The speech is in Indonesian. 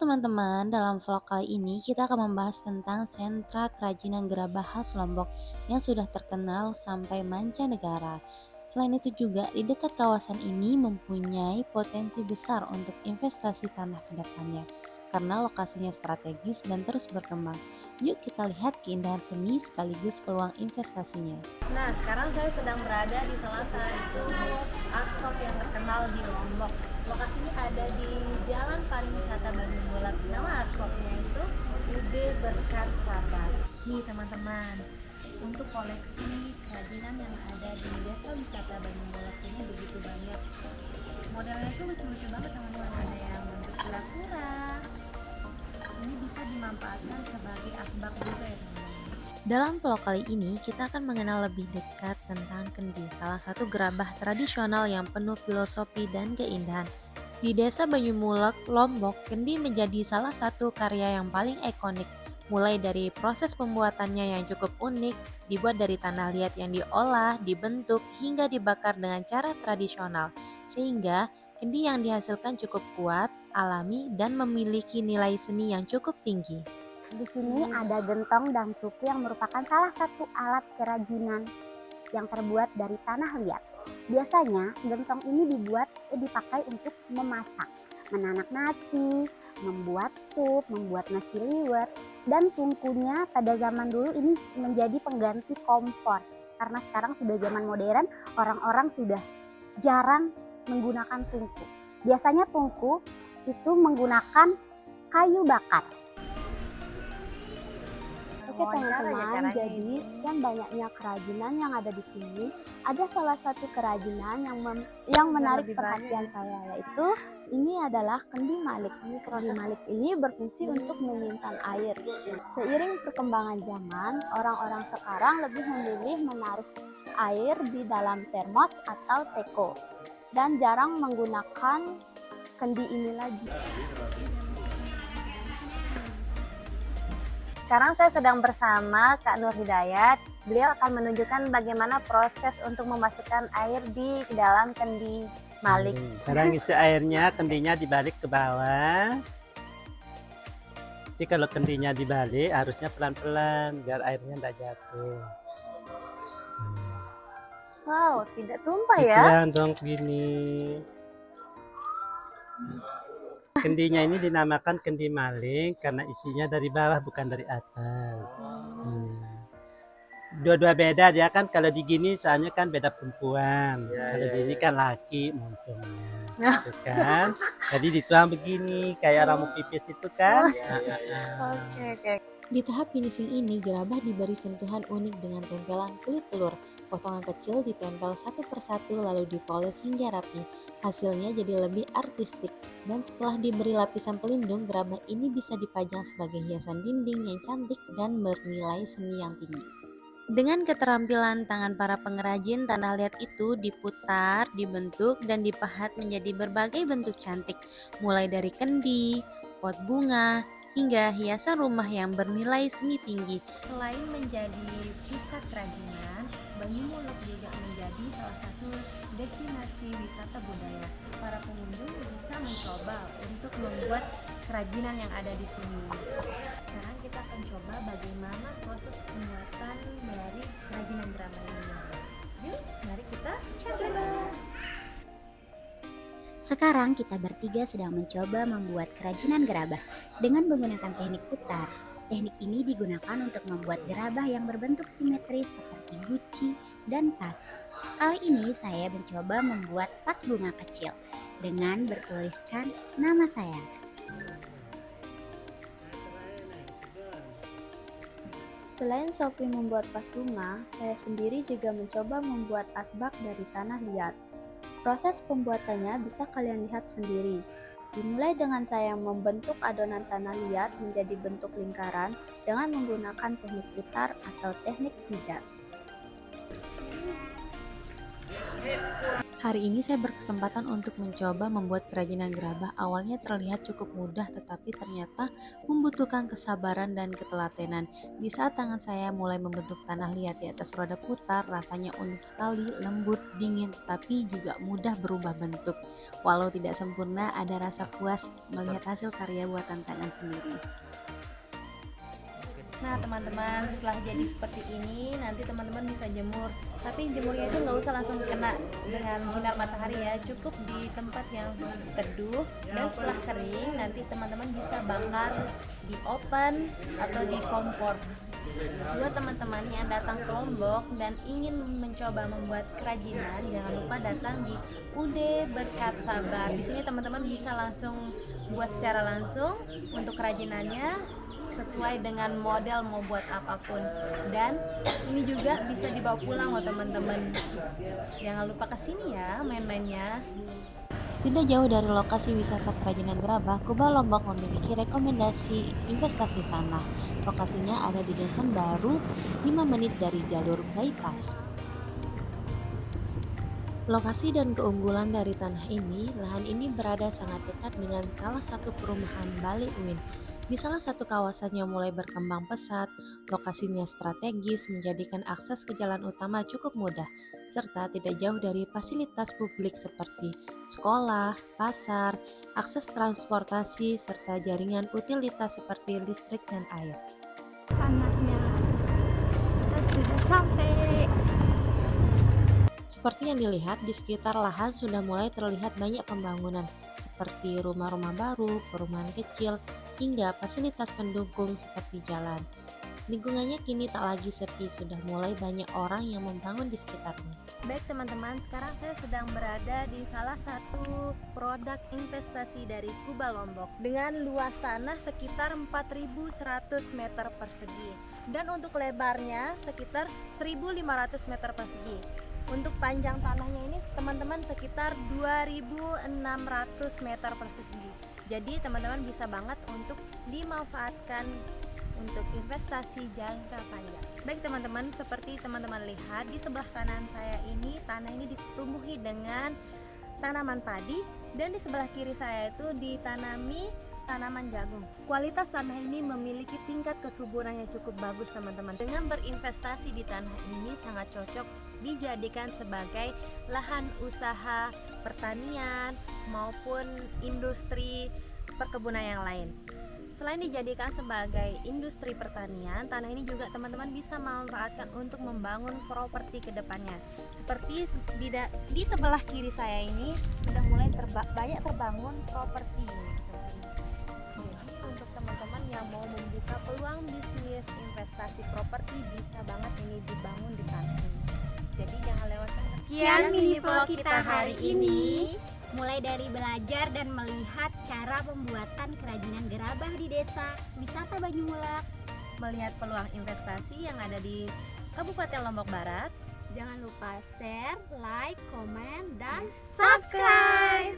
teman-teman, dalam vlog kali ini kita akan membahas tentang sentra kerajinan gerabah khas Lombok yang sudah terkenal sampai mancanegara. Selain itu juga di dekat kawasan ini mempunyai potensi besar untuk investasi tanah ke depannya karena lokasinya strategis dan terus berkembang. Yuk kita lihat keindahan seni sekaligus peluang investasinya. Nah, sekarang saya sedang berada di salah satu art shop yang terkenal di Lombok. Lokasinya ada di Jalan Pariwisata Bandung Bulat. Nama art shopnya itu UD Berkat Sabar. Nih teman-teman, untuk koleksi kerajinan yang ada di Desa Wisata Bandung Bulat ini begitu banyak. Modelnya itu lucu-lucu banget teman-teman. Ada yang bentuk kura-kura. Ini bisa dimanfaatkan sebagai asbak juga ya teman-teman. Dalam vlog kali ini kita akan mengenal lebih dekat tentang kendi, salah satu gerabah tradisional yang penuh filosofi dan keindahan. Di Desa Banyumulek, Lombok, kendi menjadi salah satu karya yang paling ikonik. Mulai dari proses pembuatannya yang cukup unik, dibuat dari tanah liat yang diolah, dibentuk, hingga dibakar dengan cara tradisional. Sehingga kendi yang dihasilkan cukup kuat, alami, dan memiliki nilai seni yang cukup tinggi. Di sini ada gentong dan tuku yang merupakan salah satu alat kerajinan yang terbuat dari tanah liat. Biasanya gentong ini dipakai untuk memasak, menanak nasi, membuat sup, membuat nasi liwet, dan tungkunya pada zaman dulu ini menjadi pengganti kompor. Karena sekarang sudah zaman modern, orang-orang sudah jarang menggunakan tungku. Biasanya tungku itu menggunakan kayu bakar. Oke teman-teman, jadi sekian banyaknya kerajinan yang ada di sini. Ada salah satu kerajinan yang menarik perhatian saya, yaitu ini adalah kendi malik. Kendi malik ini berfungsi untuk menyimpan air. Seiring perkembangan zaman, orang-orang sekarang lebih memilih menaruh air di dalam termos atau teko dan jarang menggunakan kendi ini lagi. Sekarang saya sedang bersama Kak Nur Hidayat. Beliau akan menunjukkan bagaimana proses untuk memasukkan air di dalam kendi malik. Sekarang isi airnya, kendinya dibalik ke bawah. Jadi kalau kendinya dibalik harusnya pelan-pelan biar airnya tidak jatuh. Wow, tidak tumpah ya? Pelan dong begini. Kendinya ini dinamakan kendi maling karena isinya dari bawah bukan dari atas. Dua-dua beda dia kan, kalau di gini soalnya kan beda perempuan. Kalau di ini kan laki mumpungnya. Gitu kan. Jadi dituang begini kayak orang mau pipis itu kan. Oke. Di tahap finishing ini, gerabah diberi sentuhan unik dengan tempelan kulit telur. Potongan kecil ditempel satu persatu lalu dipoles hingga rapi. Hasilnya jadi lebih artistik. Dan setelah diberi lapisan pelindung, gerabah ini bisa dipajang sebagai hiasan dinding yang cantik dan bernilai seni yang tinggi. Dengan keterampilan tangan para pengrajin, tanah liat itu diputar, dibentuk, dan dipahat menjadi berbagai bentuk cantik, mulai dari kendi, pot bunga, hingga hiasan rumah yang bernilai seni tinggi. Selain menjadi pusat kerajinan, Banyumulek juga menjadi salah satu destinasi wisata budaya. Para pengunjung bisa mencoba untuk membuat kerajinan yang ada di sini. Sekarang kita akan coba bagaimana proses pembuatan dari kerajinan gerabah ini. Yuk, mari kita coba. Sekarang kita bertiga sedang mencoba membuat kerajinan gerabah dengan menggunakan teknik putar. Teknik ini digunakan untuk membuat gerabah yang berbentuk simetris seperti guci dan vas. Kali ini saya mencoba membuat vas bunga kecil dengan bertuliskan nama saya. Selain Sophie membuat vas bunga, saya sendiri juga mencoba membuat asbak dari tanah liat. Proses pembuatannya bisa kalian lihat sendiri. Dimulai dengan saya membentuk adonan tanah liat menjadi bentuk lingkaran dengan menggunakan teknik putar atau teknik pijat. Hari ini saya berkesempatan untuk mencoba membuat kerajinan gerabah. Awalnya terlihat cukup mudah, tetapi ternyata membutuhkan kesabaran dan ketelatenan. Di saat tangan saya mulai membentuk tanah liat di atas roda putar, rasanya unik sekali, lembut, dingin, tetapi juga mudah berubah bentuk. Walau tidak sempurna, ada rasa puas melihat hasil karya buatan tangan sendiri. Nah teman-teman, setelah jadi seperti ini nanti teman-teman bisa jemur, tapi jemurnya itu nggak usah langsung kena dengan sinar matahari ya, cukup di tempat yang teduh, dan setelah kering nanti teman-teman bisa bakar di oven atau di kompor. Buat teman-teman yang datang ke Lombok dan ingin mencoba membuat kerajinan, jangan lupa datang di UD Berkat Sabar. Di sini teman-teman bisa langsung buat secara langsung untuk kerajinannya sesuai dengan model mau buat apapun, dan ini juga bisa dibawa pulang loh teman-teman. Jangan lupa kesini ya main-mainnya. Tidak jauh dari lokasi wisata kerajinan gerabah, Kuba Lombok memiliki rekomendasi investasi tanah. Lokasinya ada di Desa Baru, 5 menit dari jalur bypass. Lokasi dan keunggulan dari tanah ini, lahan ini berada sangat dekat dengan salah satu perumahan Bali Uin. Di salah satu kawasan yang mulai berkembang pesat, lokasinya strategis menjadikan akses ke jalan utama cukup mudah, serta tidak jauh dari fasilitas publik seperti sekolah, pasar, akses transportasi, serta jaringan utilitas seperti listrik dan air. Tanahnya kita sudah sampai. Seperti yang dilihat, di sekitar lahan sudah mulai terlihat banyak pembangunan, seperti rumah-rumah baru, perumahan kecil, hingga fasilitas pendukung seperti jalan. Lingkungannya kini tak lagi sepi, sudah mulai banyak orang yang membangun di sekitarnya. Baik teman-teman, sekarang saya sedang berada di salah satu produk investasi dari Kuba Lombok dengan luas tanah sekitar 4.100 meter persegi, dan untuk lebarnya sekitar 1.500 meter persegi. Untuk panjang tanahnya ini teman-teman sekitar 2.600 meter persegi. Jadi teman-teman bisa banget untuk dimanfaatkan untuk investasi jangka panjang. Baik teman-teman, seperti teman-teman lihat di sebelah kanan saya ini, tanah ini ditumbuhi dengan tanaman padi, dan di sebelah kiri saya itu ditanami tanaman jagung. Kualitas tanah ini memiliki tingkat kesuburan yang cukup bagus teman-teman. Dengan berinvestasi di tanah ini sangat cocok dijadikan sebagai lahan usaha pertanian maupun industri perkebunan yang lain. Selain dijadikan sebagai industri pertanian, tanah ini juga teman-teman bisa memanfaatkan untuk membangun properti ke depannya. Seperti di sebelah kiri saya ini sudah mulai banyak terbangun properti. Untuk teman-teman yang mau membuka peluang bisnis investasi properti, bisa banget ini dibangun di tanah ini. Jadi jangan lewatkan. Sekian mini vlog kita hari ini, mulai dari belajar dan melihat cara pembuatan kerajinan gerabah di desa wisata Banyumulak, Melihat peluang investasi yang ada di Kabupaten Lombok Barat. jangan lupa share, like, komen, dan subscribe.